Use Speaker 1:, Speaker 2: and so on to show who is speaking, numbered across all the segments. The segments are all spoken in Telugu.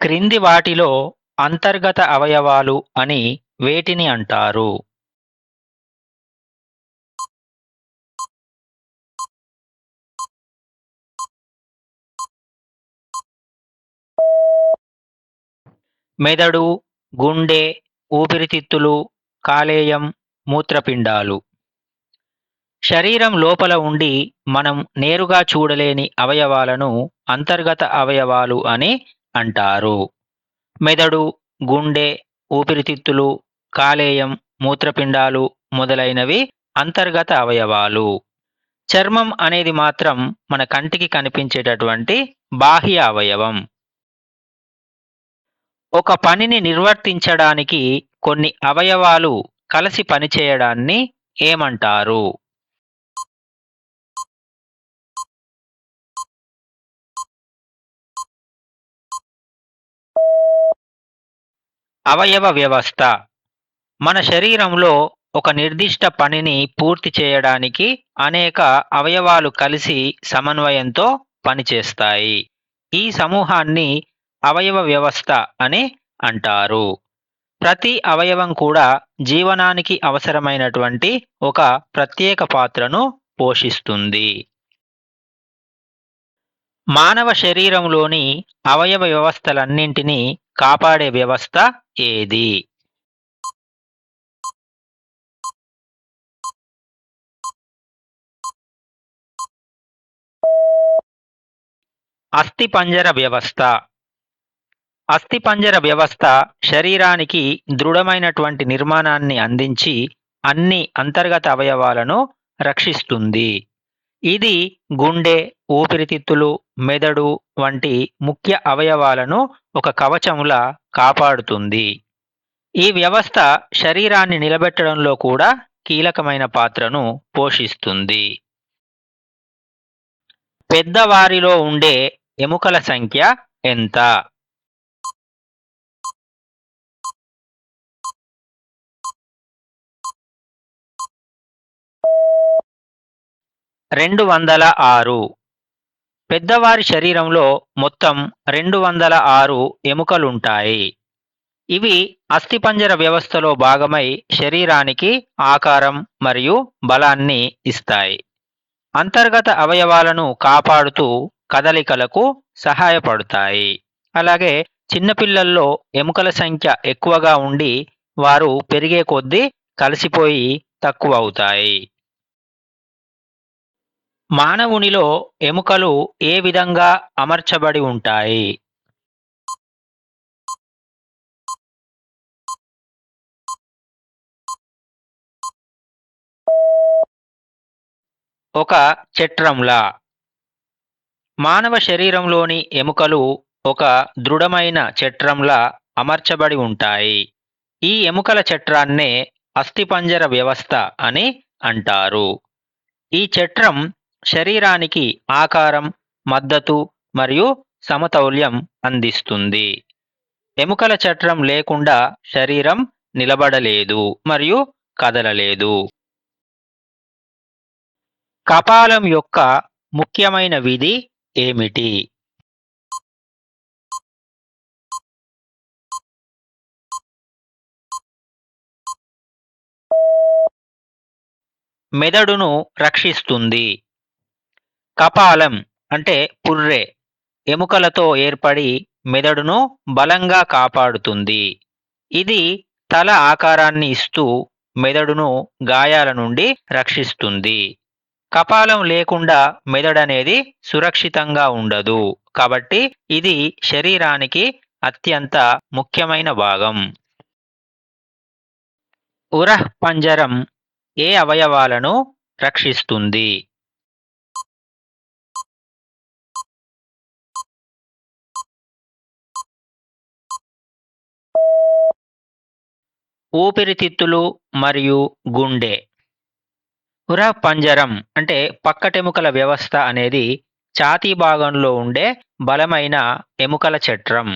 Speaker 1: క్రింది వాటిలో అంతర్గత అవయవాలు అని వేటిని అంటారు? మెదడు, గుండె, ఊపిరితిత్తులు, కాలేయం, మూత్రపిండాలు. శరీరం లోపల ఉండి మనం నేరుగా చూడలేని అవయవాలను అంతర్గత అవయవాలు అని అంటారు. మెదడు, గుండె, ఊపిరితిత్తులు, కాలేయం, మూత్రపిండాలు మొదలైనవి అంతర్గత అవయవాలు. చర్మం అనేది మాత్రం మన కంటికి కనిపించేటటువంటి బాహ్య అవయవం. ఒక పనిని నిర్వర్తించడానికి కొన్ని అవయవాలు కలిసి పనిచేయడాన్ని ఏమంటారు? అవయవ వ్యవస్థ. మన శరీరంలో ఒక నిర్దిష్ట పనిని పూర్తి చేయడానికి అనేక అవయవాలు కలిసి సమన్వయంతో పనిచేస్తాయి. ఈ సమూహాన్ని అవయవ వ్యవస్థ అని అంటారు. ప్రతి అవయవం కూడా జీవనానికి అవసరమైనటువంటి ఒక ప్రత్యేక పాత్రను పోషిస్తుంది. మానవ శరీరంలోని అవయవ వ్యవస్థలన్నింటినీ కాపాడే వ్యవస్థ ఏది? అస్థిపంజర వ్యవస్థ. అస్థిపంజర వ్యవస్థ శరీరానికి దృఢమైనటువంటి నిర్మాణాన్ని అందించి అన్ని అంతర్గత అవయవాలను రక్షిస్తుంది. ఇది గుండె, ఊపిరితిత్తులు, మెదడు వంటి ముఖ్య అవయవాలను ఒక కవచములా కాపాడుతుంది. ఈ వ్యవస్థ శరీరాన్ని నిలబెట్టడంలో కూడా కీలకమైన పాత్రను పోషిస్తుంది. పెద్దవారిలో ఉండే ఎముకల సంఖ్య ఎంత? 206. పెద్దవారి శరీరంలో మొత్తం 206 ఎముకలుంటాయి. ఇవి అస్థిపంజర వ్యవస్థలో భాగమై శరీరానికి ఆకారం మరియు బలాన్ని ఇస్తాయి. అంతర్గత అవయవాలను కాపాడుతూ కదలికలకు సహాయపడతాయి. అలాగే చిన్నపిల్లల్లో ఎముకల సంఖ్య ఎక్కువగా ఉండి వారు పెరిగే కొద్దీ కలిసిపోయి తక్కువ అవుతాయి. మానవునిలో ఎముకలు ఏ విధంగా అమర్చబడి ఉంటాయి? ఒక చట్రంలా. మానవ శరీరంలోని ఎముకలు ఒక దృఢమైన చట్రంలా అమర్చబడి ఉంటాయి. ఈ ఎముకల చట్రాన్నే అస్థిపంజర వ్యవస్థ అని అంటారు. ఈ చట్రం శరీరానికి ఆకారం, మద్దతు మరియు సమతౌల్యం అందిస్తుంది. ఎముకల చట్రం లేకుండా శరీరం నిలబడలేదు మరియు కదలలేదు. కపాలం యొక్క ముఖ్యమైన విధి ఏమిటి? మెదడును రక్షిస్తుంది. కపాలం అంటే పుర్రె ఎముకలతో ఏర్పడి మెదడును బలంగా కాపాడుతుంది. ఇది తల ఆకారాన్ని ఇస్తూ మెదడును గాయాల నుండి రక్షిస్తుంది. కపాలం లేకుండా మెదడనేది సురక్షితంగా ఉండదు. కాబట్టి ఇది శరీరానికి అత్యంత ముఖ్యమైన భాగం. ఉరఃపంజరం ఏ అవయవాలను రక్షిస్తుంది? ఊపిరితిత్తులు మరియు గుండె. ఉరఃపంజరం అంటే పక్కటెముకల వ్యవస్థ అనేది ఛాతీ భాగంలో ఉండే బలమైన ఎముకల చట్రం.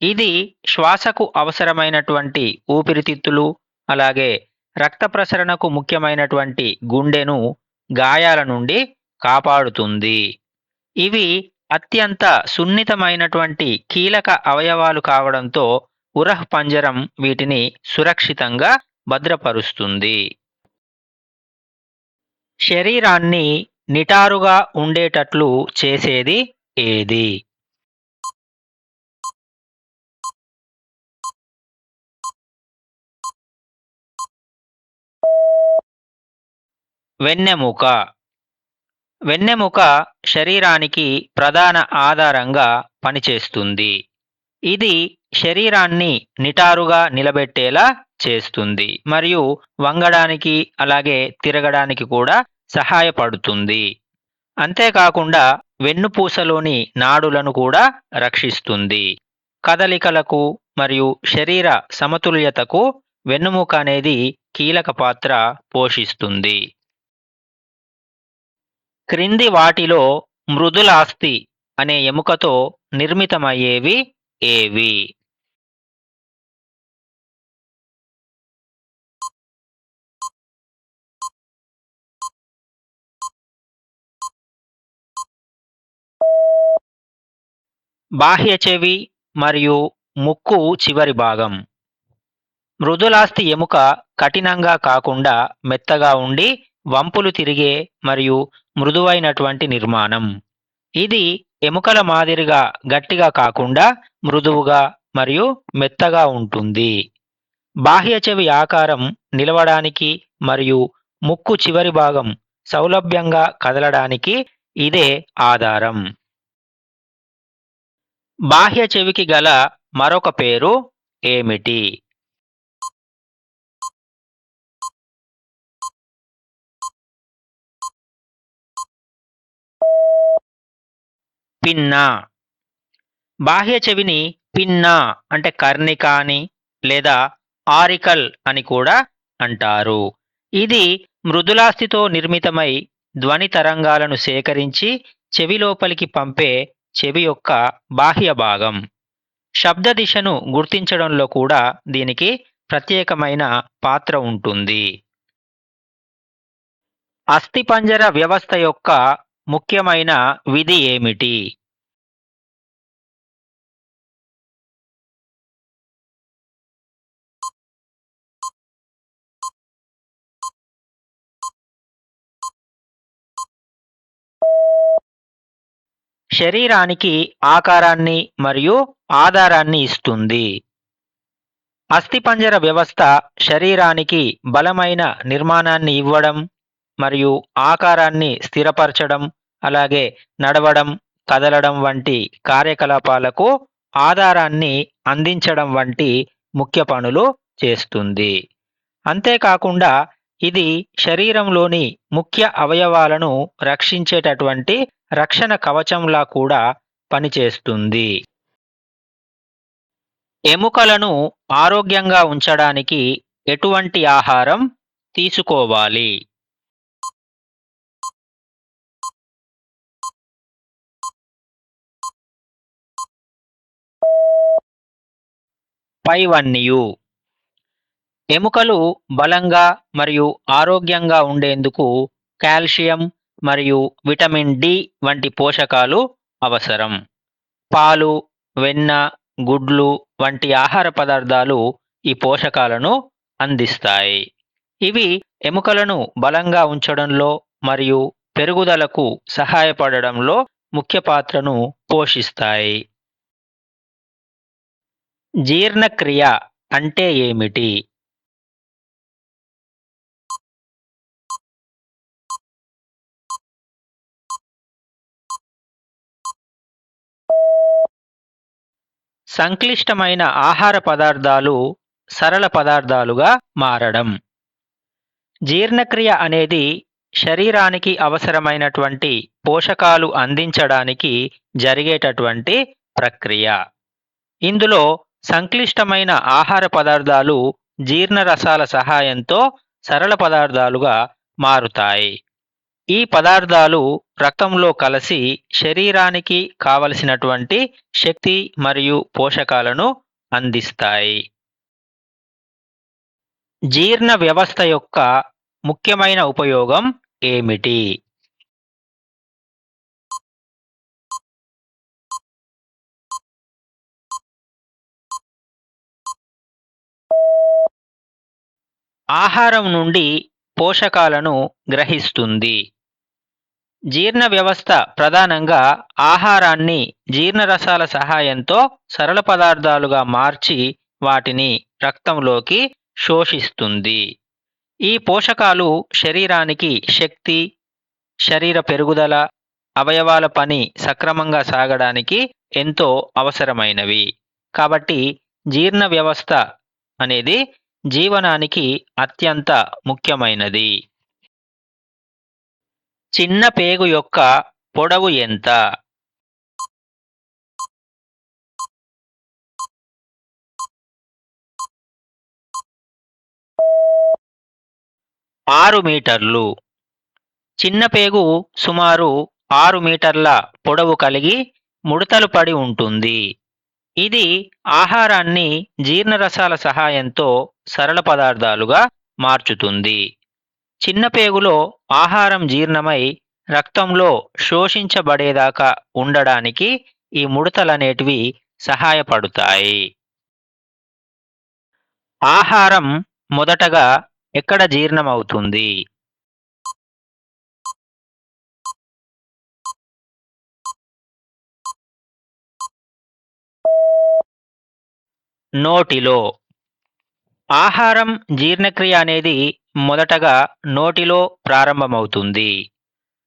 Speaker 1: ఇది శ్వాసకు అవసరమైనటువంటి ఊపిరితిత్తులు అలాగే రక్త ప్రసరణకు ముఖ్యమైనటువంటి గుండెను గాయాల నుండి కాపాడుతుంది. ఇవి అత్యంత సున్నితమైనటువంటి కీలక అవయవాలు కావడంతో ఉరహ్ పంజరం వీటిని సురక్షితంగా భద్రపరుస్తుంది. శరీరాన్ని నిటారుగా ఉండేటట్లు చేసేది ఏది? వెన్నెముక. వెన్నెముక శరీరానికి ప్రధాన ఆధారంగా పనిచేస్తుంది. ఇది శరీరాన్ని నిటారుగా నిలబెట్టేలా చేస్తుంది మరియు వంగడానికి అలాగే తిరగడానికి కూడా సహాయపడుతుంది. అంతేకాకుండా వెన్నుపూసలోని నాడులను కూడా రక్షిస్తుంది. కదలికలకు మరియు శరీర సమతుల్యతకు వెన్నుముక అనేది కీలక పాత్ర పోషిస్తుంది. క్రింది వాటిలో మృదులాస్థి అనే ఎముకతో నిర్మితమయ్యేవి ఏవి? బాహ్య చెవి మరియు ముక్కు చివరి భాగం. మృదులాస్థి ఎముక కఠినంగా కాకుండా మెత్తగా ఉండి వంపులు తిరిగే మరియు మృదువైనటువంటి నిర్మాణం. ఇది ఎముకల మాదిరిగా గట్టిగా కాకుండా మృదువుగా మరియు మెత్తగా ఉంటుంది. బాహ్య చెవి ఆకారం నిలవడానికి మరియు ముక్కు చివరి భాగం సౌలభ్యంగా కదలడానికి ఇదే ఆధారం. బాహ్య చెవికి గల మరొక పేరు ఏమిటి? పిన్నా. బాహ్య చెవిని పిన్నా అంటే కర్ణిక అని లేదా ఆరికల్ అని కూడా అంటారు. ఇది మృదులాస్థితో నిర్మితమై ధ్వని తరంగాలను సేకరించి చెవి లోపలికి పంపే చెవి యొక్క బాహ్య భాగం. శబ్ద దిశను గుర్తించడంలో కూడా దీనికి ప్రత్యేకమైన పాత్ర ఉంటుంది. అస్థిపంజర వ్యవస్థ యొక్క ముఖ్యమైన విధి ఏమిటి? శరీరానికి ఆకారాన్ని మరియు ఆధారాన్ని ఇస్తుంది. అస్థిపంజర వ్యవస్థ శరీరానికి బలమైన నిర్మాణాన్ని ఇవ్వడం మరియు ఆకారాన్ని స్థిరపరచడం అలాగే నడవడం కదలడం వంటి కార్యకలాపాలకు ఆధారాన్ని అందించడం వంటి ముఖ్య పనులు చేస్తుంది. అంతేకాకుండా ఇది శరీరంలోని ముఖ్య అవయవాలను రక్షించేటటువంటి రక్షణ కవచంలా కూడా పనిచేస్తుంది. ఎముకలను ఆరోగ్యంగా ఉంచడానికి ఎటువంటి ఆహారం తీసుకోవాలి? పైవన్యు. ఎముకలు బలంగా మరియు ఆరోగ్యంగా ఉండేందుకు కాల్షియం మరియు విటమిన్ డి వంటి పోషకాలు అవసరం. పాలు, వెన్న, గుడ్లు వంటి ఆహార పదార్థాలు ఈ పోషకాలను అందిస్తాయి. ఇవి ఎముకలను బలంగా ఉంచడంలో మరియు పెరుగుదలకు సహాయపడడంలో ముఖ్య పాత్రను పోషిస్తాయి. జీర్ణక్రియ అంటే ఏమిటి? సంక్లిష్టమైన ఆహార పదార్థాలు సరళ పదార్థాలుగా మారడం. జీర్ణక్రియ అనేది శరీరానికి అవసరమైనటువంటి పోషకాలు అందించడానికి జరిగేటటువంటి ప్రక్రియ. ఇందులో సంక్లిష్టమైన ఆహార పదార్థాలు జీర్ణరసాల సహాయంతో సరళ పదార్థాలుగా మారుతాయి. ఈ పదార్థాలు రక్తంలో కలిసి శరీరానికి కావలసినటువంటి శక్తి మరియు పోషకాలను అందిస్తాయి. జీర్ణ వ్యవస్థ యొక్క ముఖ్యమైన ఉపయోగం ఏమిటి? ఆహారం నుండి పోషకాలను గ్రహిస్తుంది. జీర్ణ వ్యవస్థ ప్రధానంగా ఆహారాన్ని జీర్ణరసాల సహాయంతో సరళ పదార్థాలుగా మార్చి వాటిని రక్తంలోకి శోషిస్తుంది. ఈ పోషకాలు శరీరానికి శక్తి, శరీర పెరుగుదల, అవయవాల పని సక్రమంగా సాగడానికి ఎంతో అవసరమైనవి. కాబట్టి జీర్ణ వ్యవస్థ అనేది జీవనానికి అత్యంత ముఖ్యమైనది. చిన్న పేగు యొక్క పొడవు ఎంత? 6 మీటర్లు. చిన్న పేగు సుమారు 6 మీటర్ల పొడవు కలిగి ముడతలు పడి ఉంటుంది. ఇది ఆహారాన్ని జీర్ణరసాల సహాయంతో సరళ పదార్థాలుగా మార్చుతుంది. చిన్న పేగులో ఆహారం జీర్ణమై రక్తంలో శోషించబడేదాకా ఉండడానికి ఈ ముడతలనేటివి సహాయపడతాయి. ఆహారం మొదటగా ఎక్కడ జీర్ణమవుతుంది? నోటిలో. ఆహారం జీర్ణక్రియ అనేది మొదటగా నోటిలో ప్రారంభమవుతుంది.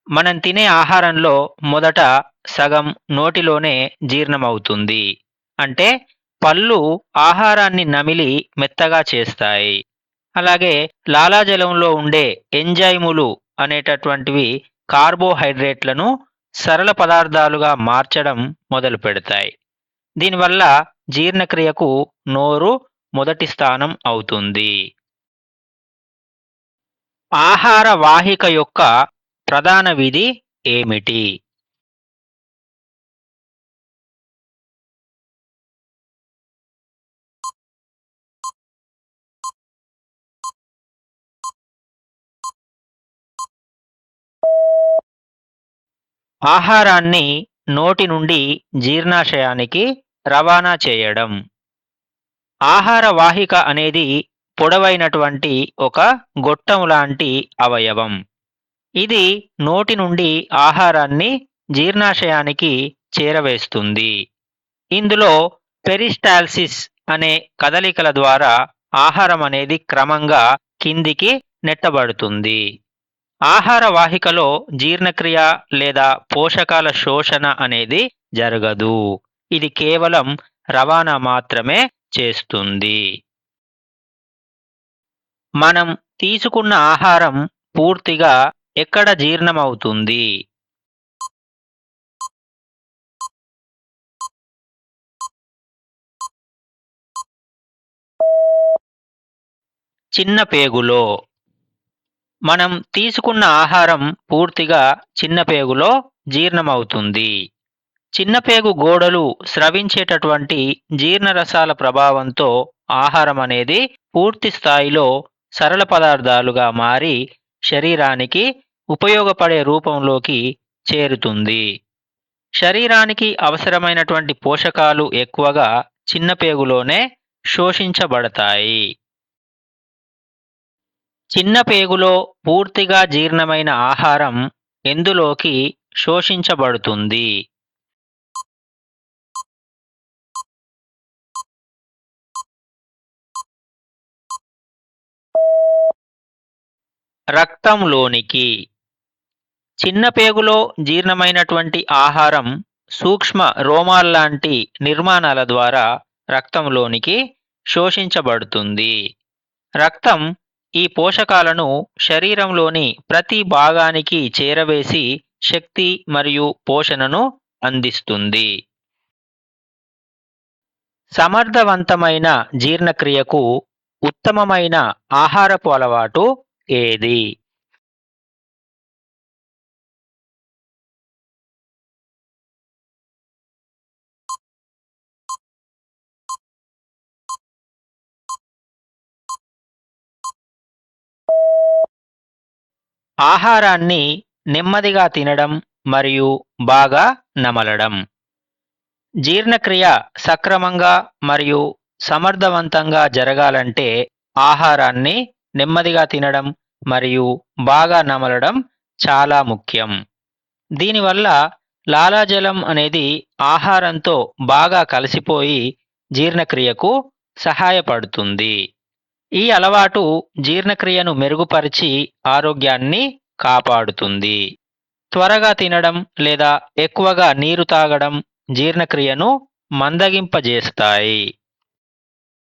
Speaker 1: మనం తినే ఆహారంలో మొదట సగం నోటిలోనే జీర్ణమవుతుంది. అంటే పళ్ళు ఆహారాన్ని నమిలి మెత్తగా చేస్తాయి. అలాగే లాలాజలంలో ఉండే ఎంజైములు అనేటటువంటివి కార్బోహైడ్రేట్లను సరళ పదార్థాలుగా మార్చడం మొదలు పెడతాయి. దీనివల్ల జీర్ణక్రియకు నోరు మొదటి స్థానం అవుతుంది. ఆహార వాహిక యొక్క ప్రధాన విధి ఏమిటి? ఆహారాన్ని నోటి నుండి జీర్ణాశయానికి రవాణా చేయడం. ఆహార వాహిక అనేది పొడవైనటువంటి ఒక గొట్టం లాంటి అవయవం. ఇది నోటి నుండి ఆహారాన్ని జీర్ణాశయానికి చేరవేస్తుంది. ఇందులో పెరిస్టాల్సిస్ అనే కదలికల ద్వారా ఆహారం అనేది క్రమంగా కిందికి నెట్టబడుతుంది. ఆహార వాహికలో జీర్ణక్రియ లేదా పోషకాల శోషణ అనేది జరగదు. ఇది కేవలం రవాణా మాత్రమే చేస్తుంది. మనం తీసుకున్న ఆహారం పూర్తిగా ఎక్కడ జీర్ణమవుతుంది? చిన్న పేగులో. మనం తీసుకున్న ఆహారం పూర్తిగా చిన్న పేగులో జీర్ణమవుతుంది. చిన్న పేగు గోడలు స్రవించేటటువంటి జీర్ణరసాల ప్రభావంతో ఆహారం అనేది పూర్తి స్థాయిలో సరళ పదార్థాలుగా మారి శరీరానికి ఉపయోగపడే రూపంలోకి చేరుతుంది. శరీరానికి అవసరమైనటువంటి పోషకాలు ఎక్కువగా చిన్న పేగులోనే శోషించబడతాయి. చిన్న పేగులో పూర్తిగా జీర్ణమైన ఆహారం ఎందులోకి శోషించబడుతుంది? రక్తంలోనికి. చిన్న పేగులో జీర్ణమైనటువంటి ఆహారం సూక్ష్మ రోమాల్లాంటి నిర్మాణాల ద్వారా రక్తంలోనికి శోషించబడుతుంది. రక్తం ఈ పోషకాలను శరీరంలోని ప్రతి భాగానికి చేరవేసి శక్తి మరియు పోషణను అందిస్తుంది. సమర్థవంతమైన జీర్ణక్రియకు ఉత్తమమైన ఆహారపు అలవాటు ఏది? ఆహారాన్ని నెమ్మదిగా తినడం మరియు బాగా నమలడం. జీర్ణక్రియ సక్రమంగా మరియు సమర్థవంతంగా జరగాలంటే ఆహారాన్ని నెమ్మదిగా తినడం మరియు బాగా నమలడం చాలా ముఖ్యం. దీనివల్ల లాలాజలం అనేది ఆహారంతో బాగా కలిసిపోయి జీర్ణక్రియకు సహాయపడుతుంది. ఈ అలవాటు జీర్ణక్రియను మెరుగుపరిచి ఆరోగ్యాన్ని కాపాడుతుంది. త్వరగా తినడం లేదా ఎక్కువగా నీరు తాగడం జీర్ణక్రియను మందగింపజేస్తాయి.